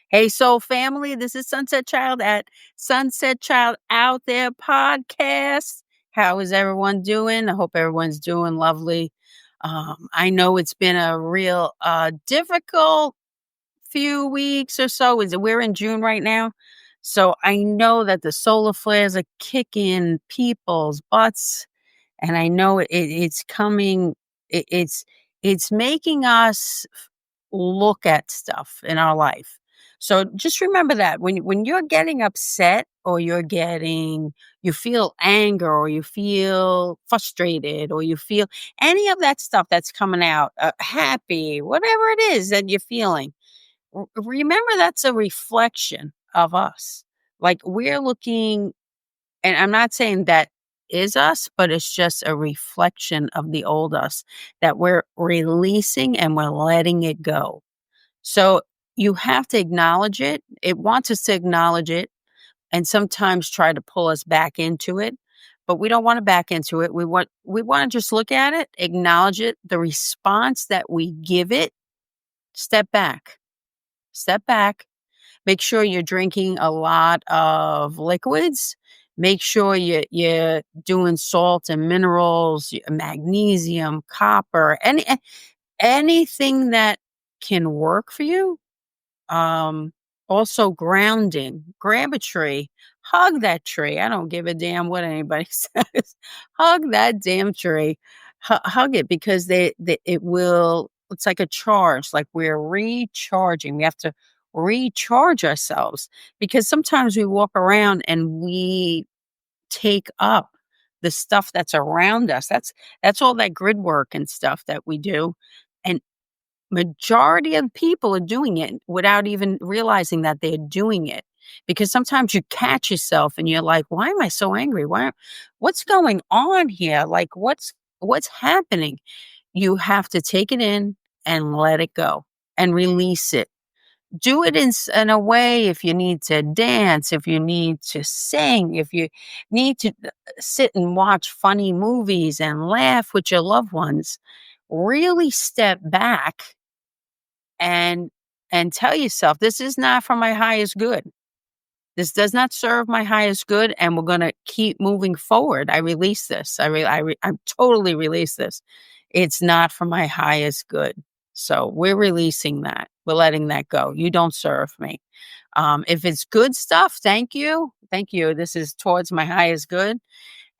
Hey, soul family, this is Sunset Child at Sunset Child Out There podcast. How is everyone doing? I hope everyone's doing lovely. I know it's been a real difficult few weeks or so. We're in June right now. So I know that the solar flares are kicking people's butts, and I know it's coming. It's making us look at stuff in our life. So just remember that when you're getting upset or you feel anger or you feel frustrated or you feel any of that stuff that's coming out, happy, whatever it is that you're feeling, remember that's a reflection of us. Like we're looking, and I'm not saying that is us, but it's just a reflection of the old us that we're releasing and we're letting it go. So you have to acknowledge it. It wants us to acknowledge it and sometimes try to pull us back into it. But we don't want to back into it. We want to just look at it, acknowledge it, the response that we give it, step back. Step back. Make sure you're drinking a lot of liquids. Make sure you're doing salt and minerals, magnesium, copper, anything that can work for you. Um, Also grounding. Grab a tree, hug that tree. I don't give a damn what anybody says. Hug that damn tree. Hug it because it's like a charge, like we're recharging. We have to recharge ourselves because sometimes we walk around and we take up the stuff that's around us. That's all that grid work and stuff that we do. And majority of people are doing it without even realizing that they're doing it. Because sometimes you catch yourself and you're like, why am I so angry? What's going on here? Like what's happening? You have to take it in and let it go and release it. Do it in a way if you need to dance, if you need to sing, if you need to sit and watch funny movies and laugh with your loved ones. Really step back and tell yourself, this is not for my highest good. This does not serve my highest good, and we're going to keep moving forward. I release this. I totally release this. It's not for my highest good. So we're releasing that. We're letting that go. You don't serve me. If it's good stuff, thank you. Thank you. This is towards my highest good.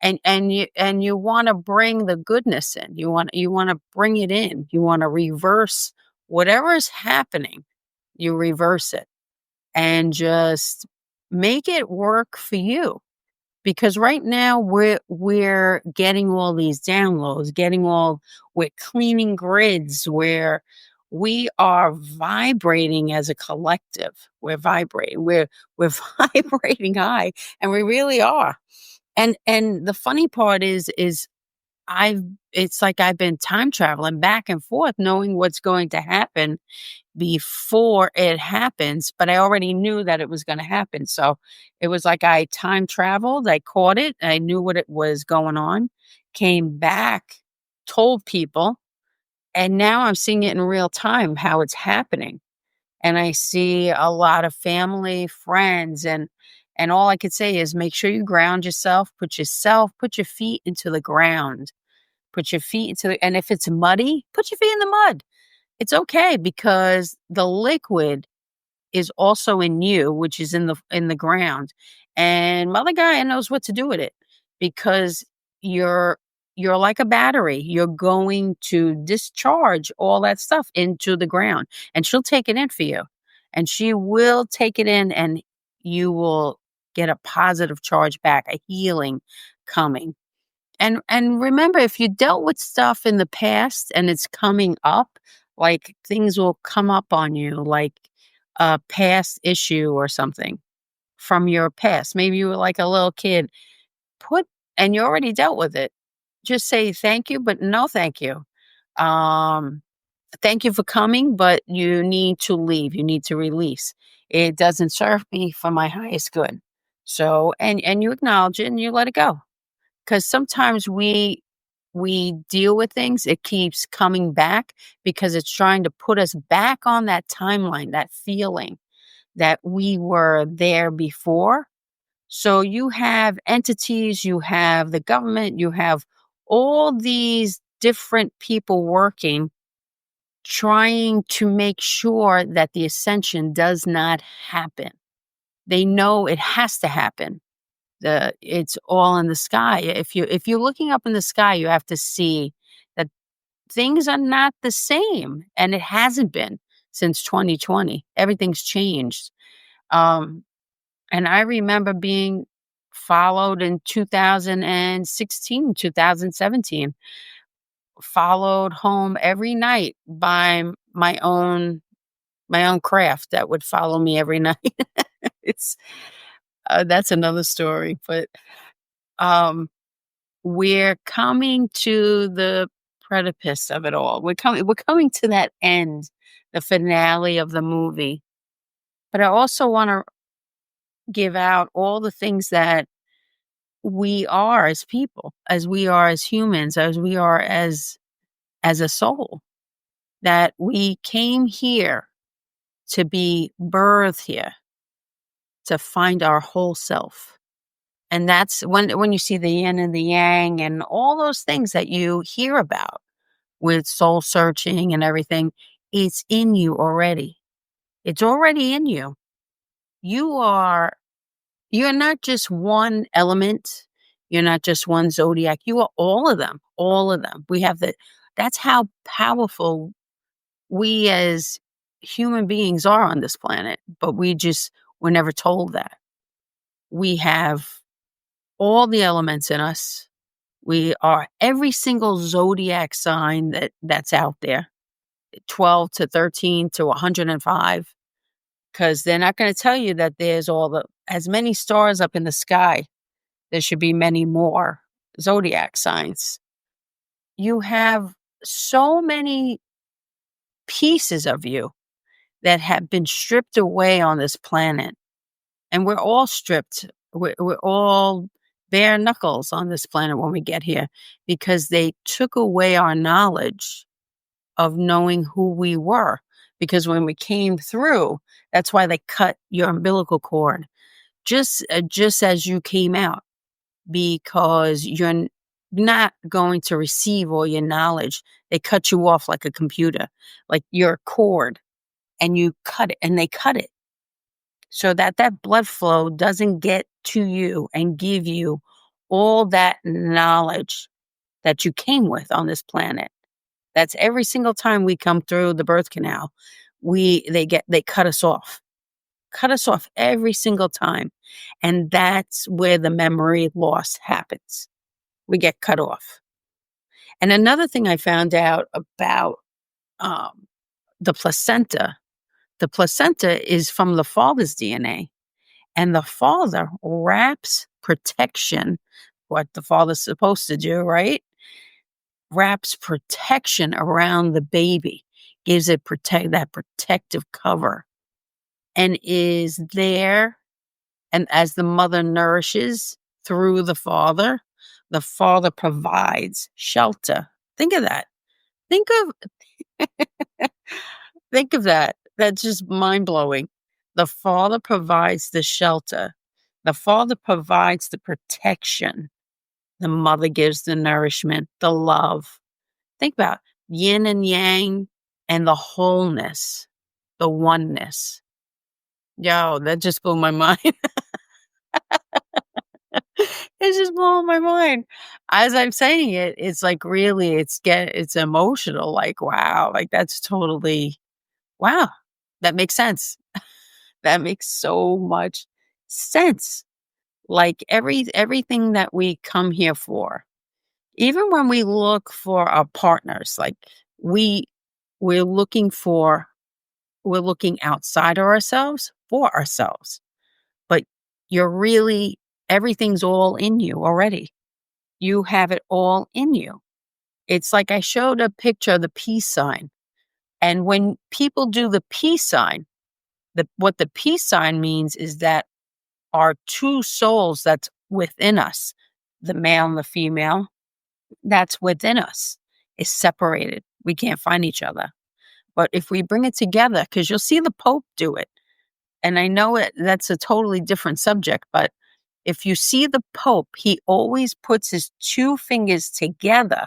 And you want to bring the goodness in. You want to bring it in. You want to reverse whatever is happening. You reverse it and just make it work for you. Because right now we're getting all these downloads, we're cleaning grids where we are vibrating as a collective. We're vibrating. We're vibrating high, and we really are. And the funny part is it's like I've been time traveling back and forth, knowing what's going to happen before it happens, but I already knew that it was going to happen. So it was like I time traveled, I caught it, I knew what it was going on, came back, told people, and now I'm seeing it in real time how it's happening. And I see a lot of family, friends, and all I could say is make sure you ground yourself, put your feet into the ground. Put your feet and if it's muddy, put your feet in the mud. It's okay because the liquid is also in you, which is in the ground. And Mother Gaia knows what to do with it because you're you're like a battery. You're going to discharge all that stuff into the ground and she'll take it in for you. And she will take it in and you will get a positive charge back, a healing coming. And remember, if you dealt with stuff in the past and it's coming up, like things will come up on you, like a past issue or something from your past. Maybe you were like a little kid, put and you already dealt with it. Just say thank you, but no thank you. Um, Thank you for coming, but you need to leave. You need to release. It doesn't serve me for my highest good. So and you acknowledge it and you let it go. Because sometimes we deal with things, it keeps coming back because it's trying to put us back on that timeline, that feeling that we were there before. So you have entities, you have the government, you have all these different people working, trying to make sure that the ascension does not happen. They know it has to happen. It's all in the sky. If you're looking up in the sky, you have to see that things are not the same, and it hasn't been since 2020. Everything's changed. Um, and I remember being followed in 2016, 2017, followed home every night by my own craft that would follow me every night. It's That's another story, but um we're coming to the precipice of it all. We're coming to that end, the finale of the movie. But I also want to give out all the things that we are as people, as we are as humans, as we are as a soul, that we came here to be birthed here, to find our whole self. And that's when you see the yin and the yang and all those things that you hear about with soul searching and everything, it's in you already. It's already in you. You're not just one element. You're not just one zodiac. You are all of them. All of them. That's how powerful we as human beings are on this planet. But we're never told that. We have all the elements in us. We are every single zodiac sign that's out there, 12 to 13 to 105, because they're not going to tell you that there's as many stars up in the sky. There should be many more zodiac signs. You have so many pieces of you that have been stripped away on this planet. And we're all stripped. We're all bare knuckles on this planet when we get here, because they took away our knowledge of knowing who we were. Because when we came through, that's why they cut your umbilical cord just as you came out, because you're not going to receive all your knowledge. They cut you off like a computer, like your cord, and you cut it, and they cut it so that blood flow doesn't get to you and give you all that knowledge that you came with on this planet. That's every single time we come through the birth canal, they cut us off every single time. And that's where the memory loss happens. We get cut off. And another thing I found out about the placenta is from the father's DNA. And the father wraps protection, what the father's supposed to do, right? Wraps protection around the baby, gives it that protective cover, and is there. And as the mother nourishes through the father provides shelter. Think of that. Think of think of that. That's just mind blowing. The father provides the shelter. The father provides the protection. The mother gives the nourishment, the love. Think about yin and yang and the wholeness, the oneness. Yo, that just blew my mind. It's just blowing my mind. As I'm saying it, it's like really, it's emotional. Like, wow, like that's totally, wow, that makes sense. That makes so much sense. Like everything that we come here for, even when we look for our partners, like we we're looking for we're looking outside of ourselves for ourselves. But everything's all in you already. You have it all in you. It's like I showed a picture of the peace sign. And when people do the peace sign, what the peace sign means is that our two souls that's within us, the male and the female, that's within us, is separated. We can't find each other. But if we bring it together, because you'll see the Pope do it, and I know that's a totally different subject, but if you see the Pope, he always puts his two fingers together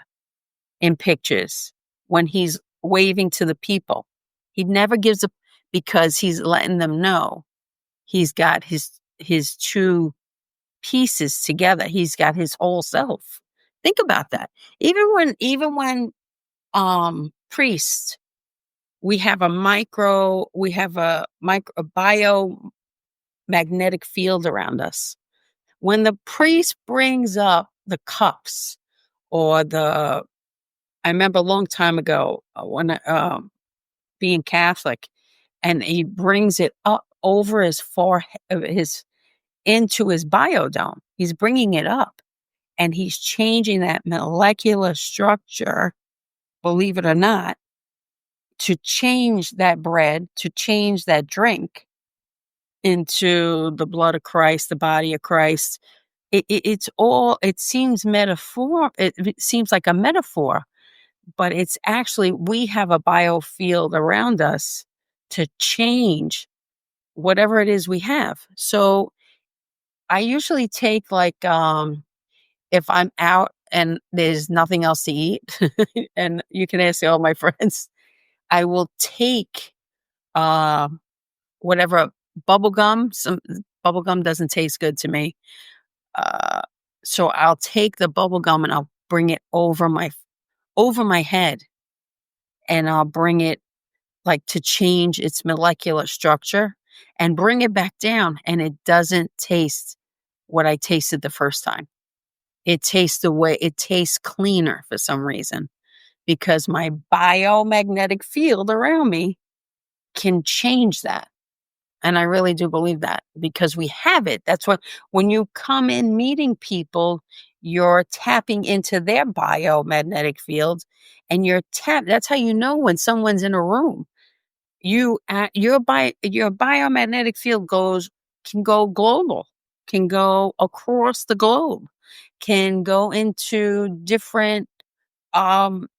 in pictures when he's waving to the people. He never gives up because he's letting them know he's got his two pieces together. He's got his whole self. Think about that. Even when priests, we have a biomagnetic field around us. When the priest brings up the cups or I remember a long time ago when being Catholic, and he brings it up over his forehead, his into his biodome. He's bringing it up, and he's changing that molecular structure, believe it or not, to change that bread, to change that drink into the blood of Christ, the body of Christ. It seems it seems like a metaphor, but it's actually, we have a biofield around us to change whatever it is we have. So I usually take, like, if I'm out and there's nothing else to eat, and you can ask all my friends, I will take whatever bubble gum. Some bubble gum doesn't taste good to me. Uh, so I'll take the bubble gum and I'll bring it over my head, and I'll bring it, like, to change its molecular structure and bring it back down, and it doesn't taste what I tasted the first time. It tastes cleaner for some reason, because my biomagnetic field around me can change that. And I really do believe that, because we have it. That's what, when you come in meeting people, you're tapping into their biomagnetic field, and that's how you know when someone's in a room. Your biomagnetic field can go global, can go across the globe, can go into different um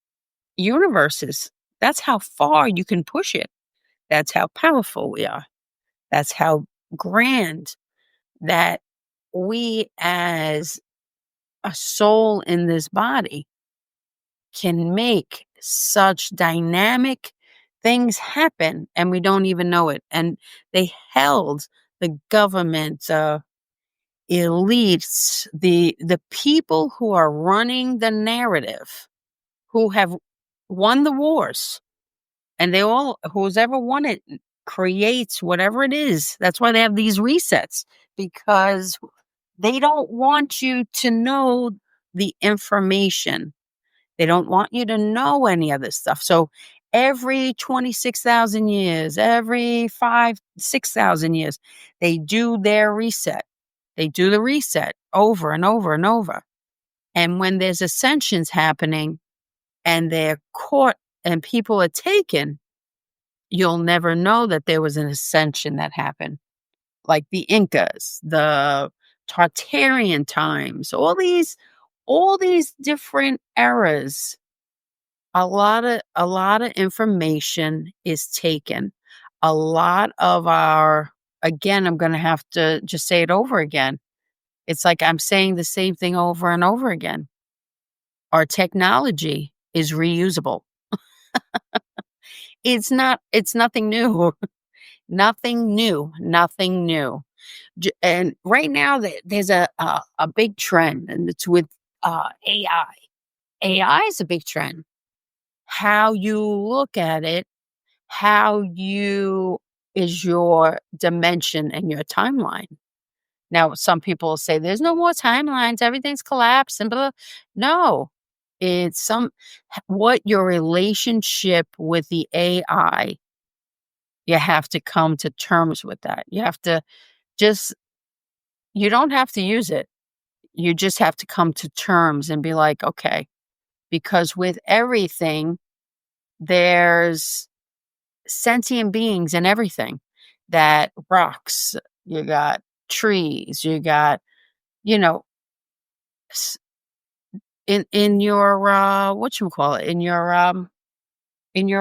universes. That's how far you can push it. That's how powerful we are. That's how grand that we, as a soul in this body, can make such dynamic things happen, and we don't even know it. And they held the government, elites, the people who are running the narrative, who have won the wars, and who's ever won it creates whatever it is. That's why they have these resets, because they don't want you to know the information. They don't want you to know any of this stuff. So every 26,000 years, every 6,000 years, they do their reset. They do the reset over and over and over. And when there's ascensions happening and they're caught and people are taken, you'll never know that there was an ascension that happened. Like the Incas, the Tartarian times, all these different eras. A lot of information is taken. A lot of again, I'm going to have to just say it over again. It's like I'm saying the same thing over and over again. Our technology is reusable. It's nothing new. Nothing new. Nothing new. And right now there's a big trend, and it's with AI. AI is a big trend. How you look at it, is your dimension and your timeline. Now, some people say there's no more timelines, everything's collapsed and blah. No, it's what your relationship with the AI, you have to come to terms with that. You have to just, you don't have to use it. You just have to come to terms and be like, okay, because with everything, there's sentient beings and everything. That rocks, you got trees, you got, you know, in your what you call it, in your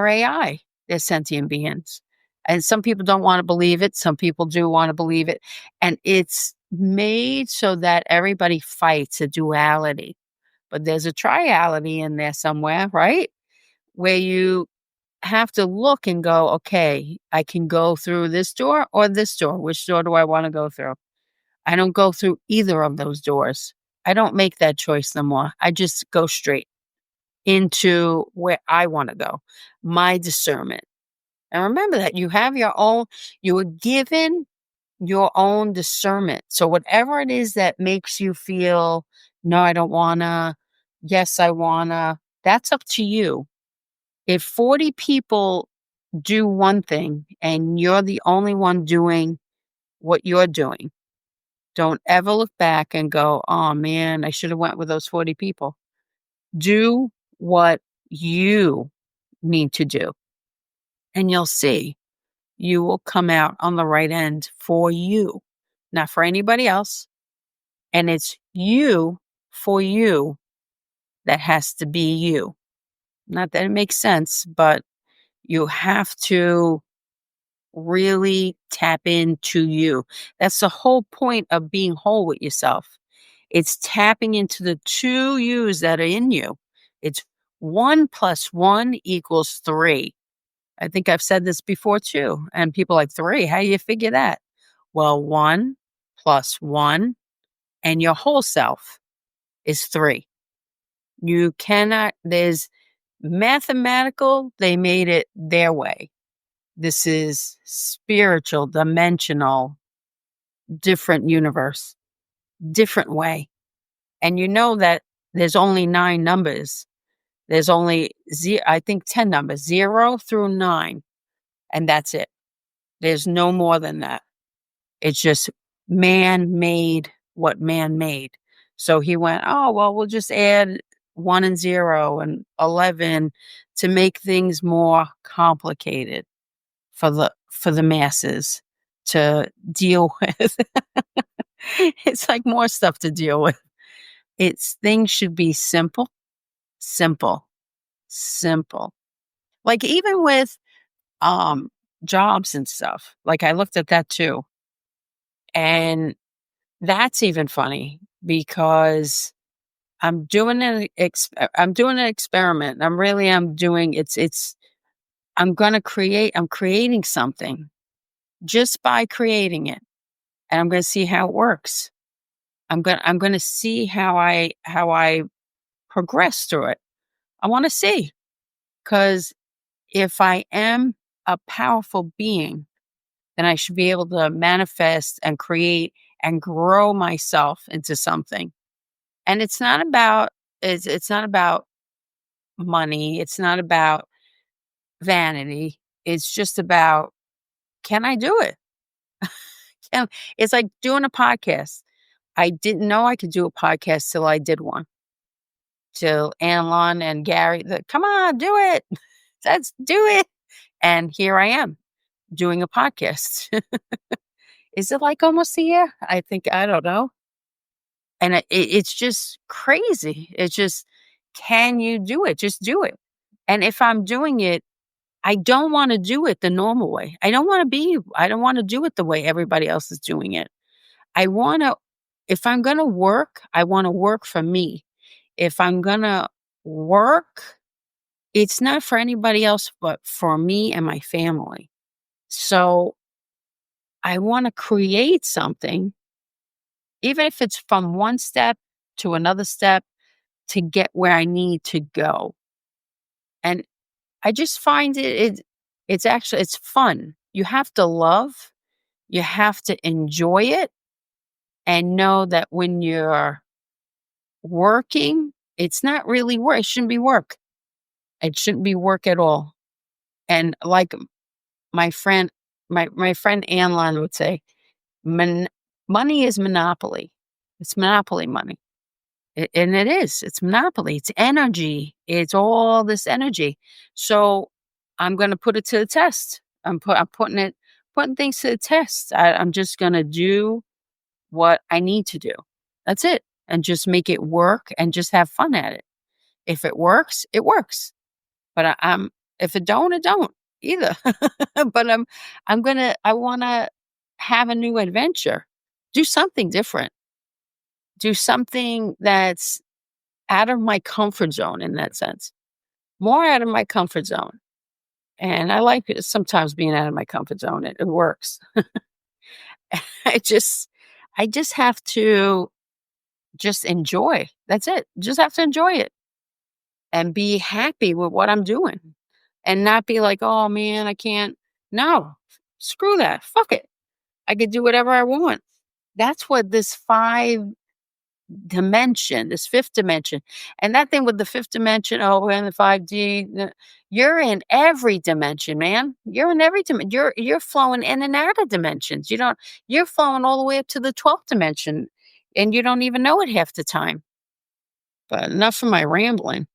AI, there's sentient beings. And some people don't want to believe it. Some people do want to believe it. And it's made so that everybody fights a duality. But there's a triality in there somewhere, right? Where you have to look and go, okay, I can go through this door or this door. Which door do I want to go through? I don't go through either of those doors. I don't make that choice no more. I just go straight into where I want to go, my discernment. And remember that you have your own, you were given your own discernment. So whatever it is that makes you feel, no, I don't wanna, yes, I wanna, that's up to you. If 40 people do one thing and you're the only one doing what you're doing, don't ever look back and go, oh man, I should have went with those 40 people. Do what you need to do. And you'll see you will come out on the right end for you, not for anybody else. And it's you for you that has to be you. Not that it makes sense, but you have to really tap into you. That's the whole point of being whole with yourself. It's tapping into the two yous that are in you. It's 1 + 1 = 3. I think I've said this before too. And people are like, 3, how do you figure that? Well, 1 + 1 and your whole self is 3. You cannot, there's mathematical, they made it their way. This is spiritual, dimensional, different universe, different way. And you know that there's only 9 numbers. There's only, I think 10 numbers, 0 through 9. And that's it. There's no more than that. It's just man made what man made. So he went, oh, well, we'll just add 1 and 0 and 11 to make things more complicated for the masses to deal with. It's like more stuff to deal with. Things should be simple, simple, simple. Like even with jobs and stuff. Like I looked at that too. And that's even funny because I'm doing I'm doing an experiment. I'm doing I'm creating something just by creating it. And I'm going to see how it works. I'm going to see how I progress through it. I want to see, cuz if I am a powerful being, then I should be able to manifest and create and grow myself into something. And it's not about money, it's not about vanity. It's just about, can I do it? It's like doing a podcast. I didn't know I could do a podcast till I did one. Till Anlon and Gary, come on, do it. Let's do it. And here I am doing a podcast. Is it like almost a year? I think, I don't know. And it's just crazy. It's just, can you do it? Just do it. And if I'm doing it, I don't want to do it the normal way. I don't want to do it the way everybody else is doing it. If I'm going to work, I want to work for me. If I'm going to work, it's not for anybody else, but for me and my family. So I want to create something, even if it's from one step to another step to get where I need to go. And I just find it's fun. You have to love, you have to enjoy it, and know that when you're working, it's not really work. It shouldn't be work. It shouldn't be work at all. And like my friend, my friend Anlon would say, money is monopoly. It's monopoly money. And it is. It's monopoly. It's energy. It's all this energy. So I'm going to put it to the test. I'm putting things to the test. I'm just going to do what I need to do. That's it. And just make it work and just have fun at it. If it works, it works. But if it don't, it don't. either. But I wanna have a new adventure. Do something different. Do something that's out of my comfort zone in that sense. More out of my comfort zone. And I like it sometimes being out of my comfort zone. It works. I just I just have to just enjoy. That's it. Just have to enjoy it and be happy with what I'm doing and not be like, "Oh man, I can't." No. Screw that. Fuck it. I could do whatever I want. That's what this 5 dimension, this 5th dimension. And that thing with the 5th dimension, oh, we're in the 5D. You're in every dimension, man. You're in every dimension. You're flowing in and out of dimensions. You're flowing all the way up to the 12th dimension and you don't even know it half the time. But enough of my rambling.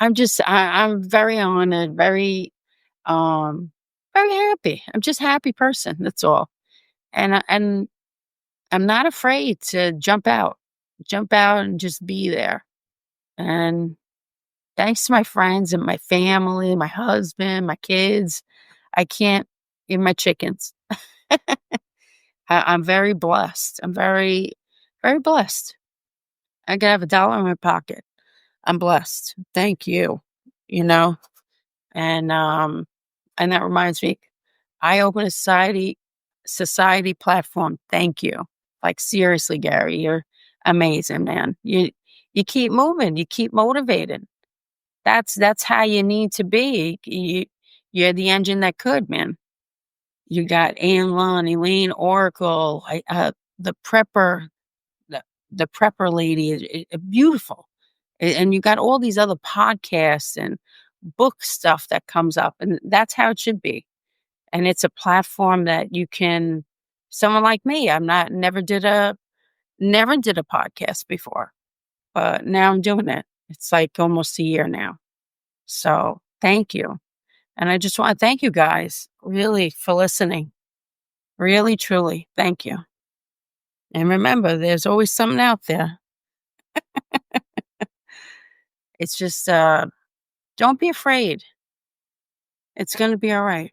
I'm very honored, um very happy. I'm just a happy person. That's all. And I'm not afraid to jump out and just be there. And thanks to my friends and my family, my husband, my kids, I can't, even my chickens. I'm very blessed. I'm very, very blessed. I could have $1 in my pocket. I'm blessed. Thank you. You know, and and that reminds me, I open a society platform. Thank you. Like seriously, Gary, you're amazing, man. You keep moving, you keep motivated. That's how you need to be. You're the engine that could, man. You got Ann Lund, Elaine Oracle, the prepper, the, the prepper lady, beautiful. And you got all these other podcasts and book stuff that comes up, and that's how it should be. And it's a platform that you can, someone like me, I'm not, never did a podcast before, but now I'm doing it. It's like almost a year now. So thank you. And I just want to thank you guys really for listening. Really, truly. Thank you. And remember, there's always something out there. It's just, don't be afraid. It's going to be all right.